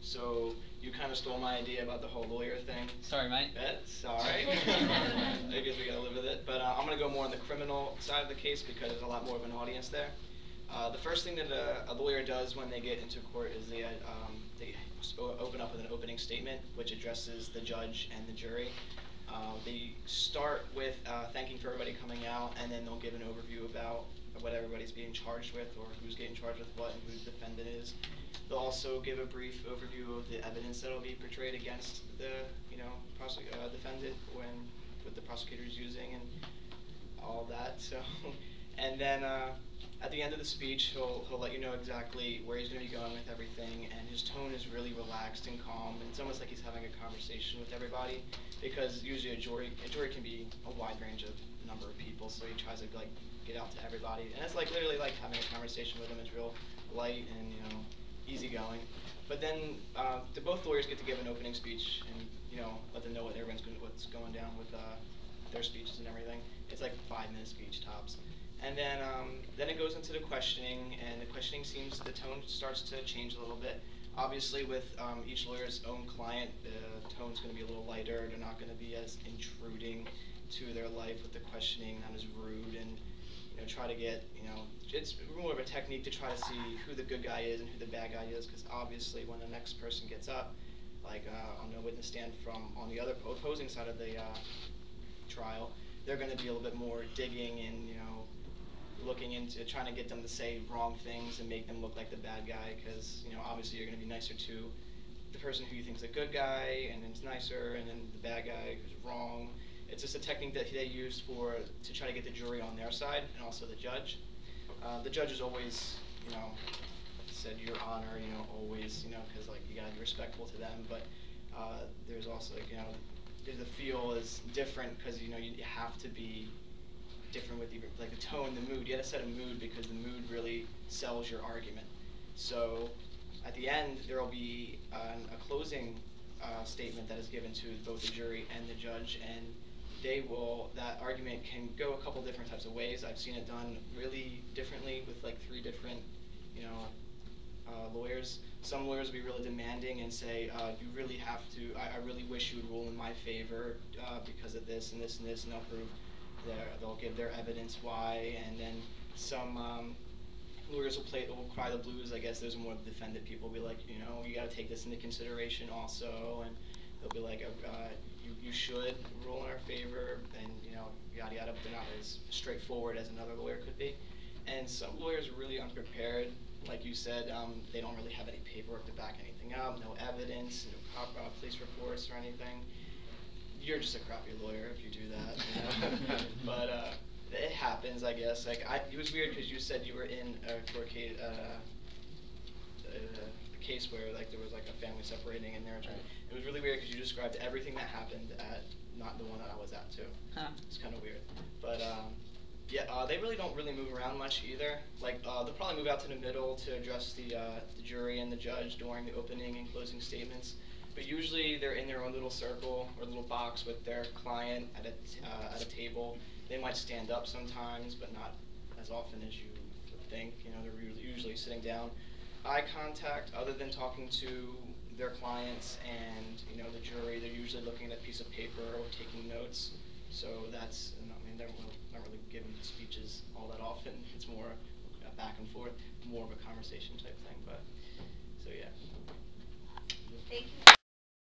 So you kind of stole my idea about the whole lawyer thing. Sorry, mate. That's all right. I guess we gotta live with it. But I'm gonna go more on the criminal side of the case because there's a lot more of an audience there. The first thing that a lawyer does when they get into court is they open up with an opening statement, which addresses the judge and the jury. They start with thanking for everybody coming out, and then they'll give an overview about what everybody's being charged with, or who's getting charged with what, and who the defendant is. They'll also give a brief overview of the evidence that will be portrayed against the defendant when what the prosecutor is using and all that. So, and then at the end of the speech, he'll let you know exactly where he's going to be going with everything, and his tone is really relaxed and calm. And it's almost like he's having a conversation with everybody, because usually a jury can be a wide range of number of people, so he tries to like get out to everybody, and it's like literally like having a conversation with them. It's real light and easygoing. But then both lawyers get to give an opening speech and let them know what's going down with their speeches and everything. It's like a 5-minute speech tops. And then it goes into the questioning, and the questioning the tone starts to change a little bit. Obviously, with each lawyer's own client, the tone's going to be a little lighter. They're not going to be as intruding to their life with the questioning, not as rude, and try to get, it's more of a technique to try to see who the good guy is and who the bad guy is, because obviously when the next person gets up, like on the witness stand from on the other opposing side of the trial, they're going to be a little bit more digging and looking into trying to get them to say wrong things and make them look like the bad guy, because obviously you're going to be nicer to the person who you think is a good guy, and then it's nicer, and then the bad guy who's wrong. It's just a technique that they use to try to get the jury on their side, and also the judge. The judge is always said your honor, always, because like you gotta be respectful to them. But there's also the feel is different, because you have to be different with like the tone, the mood. You gotta set a mood, because the mood really sells your argument. So at the end there will be a closing statement that is given to both the jury and the judge, and that argument can go a couple different types of ways. I've seen it done really differently with like 3 different lawyers. Some lawyers will be really demanding and say, you really have to, I really wish you would rule in my favor because of this and this and this, and they'll give their evidence why. And then some lawyers will cry the blues. I guess there's more defendant people will be like, you got to take this into consideration also, and they'll be like, you should rule in our favor, and yada yada. But they're not as straightforward as another lawyer could be. And some lawyers are really unprepared. Like you said, they don't really have any paperwork to back anything up, no evidence, no police reports or anything. You're just a crappy lawyer if you do that. But it happens, I guess. Like it was weird because you said you were in a court case. A case where like there was like a family separating and it was really weird because you described everything that happened at not the one that I was at too. Huh. It's kind of weird, but yeah, they really don't move around much either. Like they'll probably move out to the middle to address the jury and the judge during the opening and closing statements. But usually they're in their own little circle or little box with their client at a table. They might stand up sometimes, but not as often as you would think. They're usually sitting down. Eye contact, other than talking to their clients and the jury, they're usually looking at a piece of paper or taking notes. So that's, they're not really giving speeches all that often. It's more back and forth, more of a conversation type thing. But